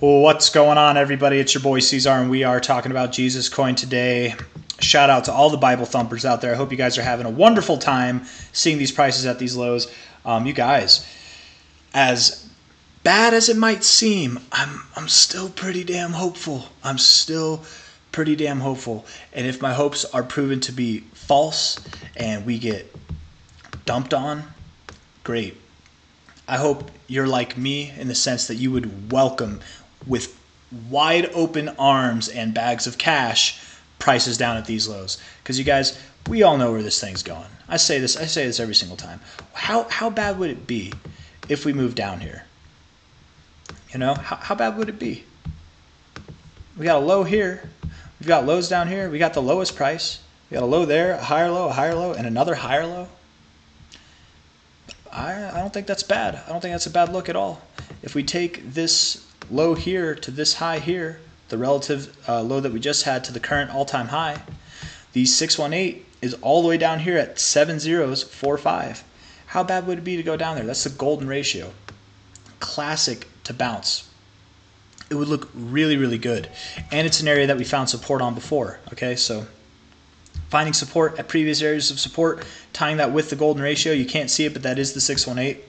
What's going on, everybody? It's your boy C-Zar, and we are talking about Jesus Coin today. Shout out to all the Bible thumpers out there. I hope you guys are having a wonderful time seeing these prices at these lows. You guys, as bad as it might seem, I'm still pretty damn hopeful. I'm still pretty damn hopeful. And if my hopes are proven to be false and we get dumped on, great. I hope you're like me in the sense that you would welcome with wide open arms and bags of cash prices down at these lows. Because you guys, we all know where this thing's going. I say this every single time. How bad would it be if we moved down here? You know, how bad would it be? We got a low here. We've got lows down here. We got the lowest price. We got a low there, a higher low, and another higher low. I don't think that's bad. I don't think that's a bad look at all. If we take this low here to this high here, the relative low that we just had to the current all-time high, the 618 is all the way down here at 7045. How bad would it be to go down there? That's the golden ratio. Classic to bounce. It would look really, really good. And it's an area that we found support on before. Okay, so finding support at previous areas of support, tying that with the golden ratio. You can't see it, but that is the 618.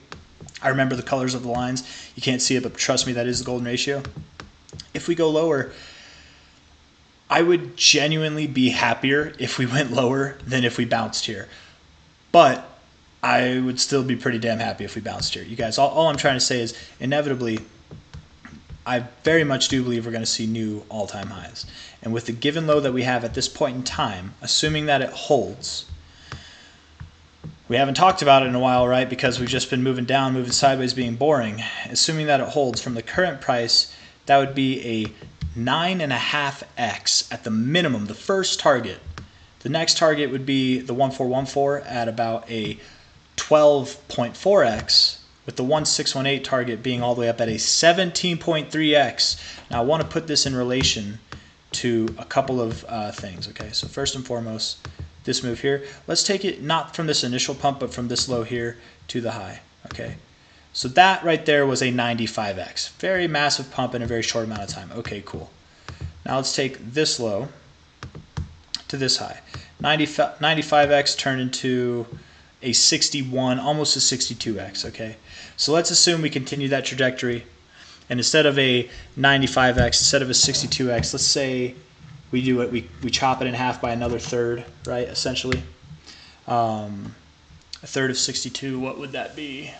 I remember the colors of the lines. You can't see it, but trust me, that is the golden ratio. If we go lower, I would genuinely be happier if we went lower than if we bounced here. But I would still be pretty damn happy if we bounced here. You guys, all I'm trying to say is inevitably, I very much do believe we're going to see new all-time highs. And with the given low that we have at this point in time, assuming that it holds, we haven't talked about it in a while, right? Because we've just been moving down, moving sideways, being boring. Assuming that it holds from the current price, that would be a 9.5x at the minimum, the first target. The next target would be the 1414 at about a 12.4x, with the 1618 target being all the way up at a 17.3x. Now I want to put this in relation to a couple of things. Okay, so first and foremost, this move here, let's take it not from this initial pump, but from this low here to the high. Okay, so that right there was a 95x. Very massive pump in a very short amount of time. Okay, cool. Now let's take this low to this high. 95x turned into a 61, almost a 62x. Okay, so let's assume we continue that trajectory, and instead of a 95x, instead of a 62x, let's say we do it, we chop it in half by another third, right? Essentially, a third of 62. What would that be?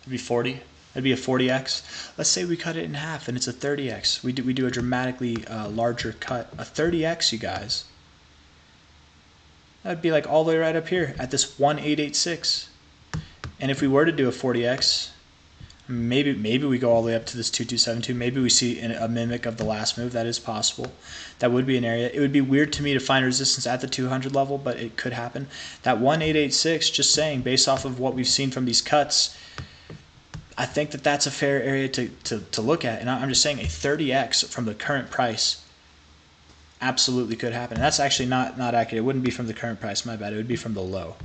It'd be 40. It'd be a 40x. Let's say we cut it in half, and it's a 30x. We do a dramatically larger cut. A 30x, you guys. That'd be like all the way right up here at this 1886. And if we were to do a 40x, maybe we go all the way up to this 2272. Maybe we see a mimic of the last move. That is possible. That would be an area. It would be weird to me to find resistance at the 200 level, but it could happen. That 1886, just saying, based off of what we've seen from these cuts, I think that that's a fair area to look at. And I'm just saying a 30x from the current price absolutely could happen. And that's actually not accurate. It wouldn't be from the current price, my bad. It would be from the low.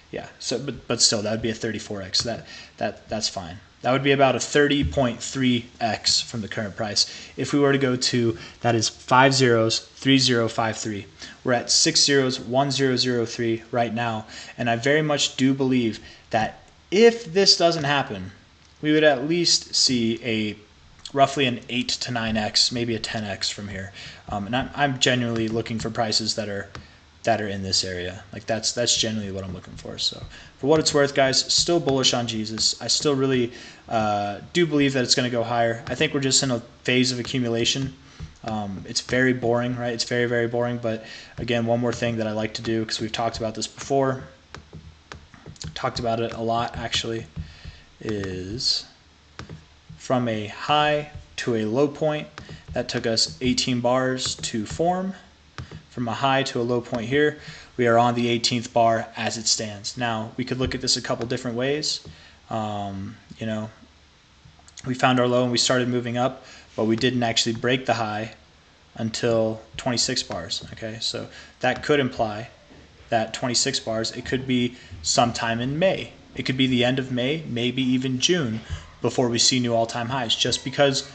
Yeah, so but still, that would be a 34x. That's fine. That would be about a 30.3x from the current price. If we were to go to, that is 5 zeros, 3053. We're at 6 zeros, 1003 right now. And I very much do believe that if this doesn't happen, we would at least see a roughly an 8 to 9x, maybe a 10x from here. And I'm genuinely looking for prices that are in this area. Like that's generally what I'm looking for. So for what it's worth, guys, still bullish on Jesus. I still really do believe that it's going to go higher. I think we're just in a phase of accumulation. It's very boring, right? It's very, very boring. But again, one more thing that I like to do, because we've talked about this before, talked about it a lot actually, is from a high to a low point. That took us 18 bars to form. From a high to a low point here, we are on the 18th bar as it stands. Now, we could look at this a couple different ways. You know, we found our low and we started moving up, but we didn't actually break the high until 26 bars. Okay, so that could imply that 26 bars, it could be sometime in May. It could be the end of May, maybe even June, before we see new all-time highs, just because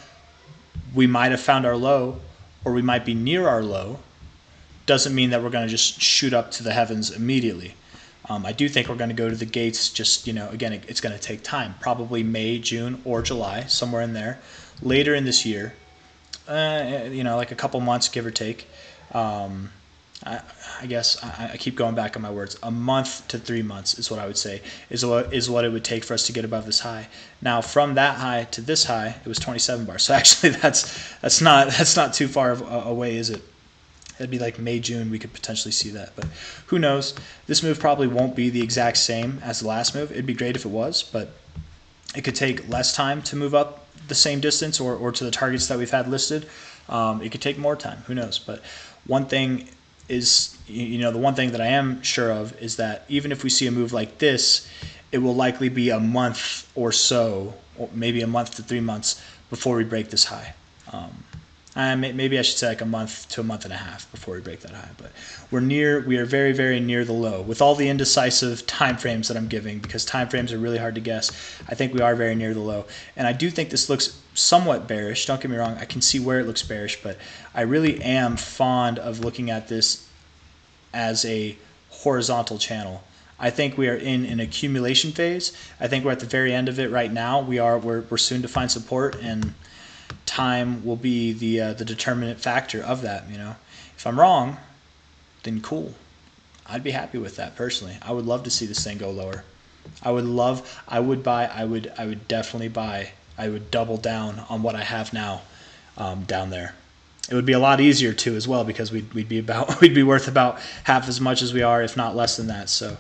we might have found our low, or we might be near our low. Doesn't mean that we're going to just shoot up to the heavens immediately. I do think we're going to go to the gates, just, again, it's going to take time, probably May, June, or July, somewhere in there, later in this year, like a couple months, give or take. I guess I keep going back on my words. A month to 3 months is what I would say is what it would take for us to get above this high. Now, from that high to this high, it was 27 bars. So actually, that's not too far away, is it? It'd be like May, June, we could potentially see that. But who knows? This move probably won't be the exact same as the last move. It'd be great if it was, but it could take less time to move up the same distance or to the targets that we've had listed. It could take more time. Who knows? But one thing is, the one thing that I am sure of is that even if we see a move like this, it will likely be a month or so, or maybe a month to 3 months before we break this high. Maybe I should say like a month to a month and a half before we break that high. But we are very, very near the low. With all the indecisive time frames that I'm giving, because time frames are really hard to guess, I think we are very near the low. And I do think this looks somewhat bearish. Don't get me wrong. I can see where it looks bearish, but I really am fond of looking at this as a horizontal channel. I think we are in an accumulation phase. I think we're at the very end of it right now. We're soon to find support, and time will be the determinant factor of that. If I'm wrong, then cool. I'd be happy with that personally. I would love to see this thing go lower. I would definitely buy. I would double down on what I have now down there. It would be a lot easier too as well, because we'd be worth about half as much as we are, if not less than that. So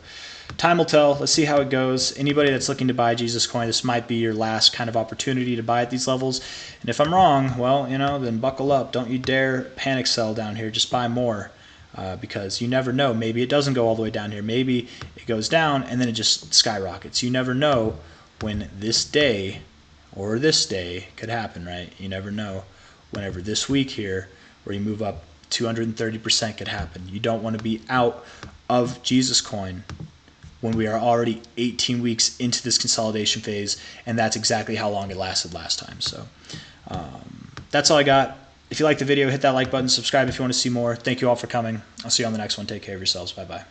time will tell. Let's see how it goes. Anybody that's looking to buy Jesus coin, this might be your last kind of opportunity to buy at these levels. And if I'm wrong, well, then buckle up. Don't you dare panic sell down here. Just buy more, because you never know. Maybe it doesn't go all the way down here. Maybe it goes down and then it just skyrockets. You never know when this day or this day could happen, right? You never know. Whenever this week here, where you move up 230% could happen. You don't want to be out of Jesus coin when we are already 18 weeks into this consolidation phase, and that's exactly how long it lasted last time. So that's all I got. If you like the video, hit that like button, subscribe if you want to see more. Thank you all for coming. I'll see you on the next one. Take care of yourselves. Bye-bye.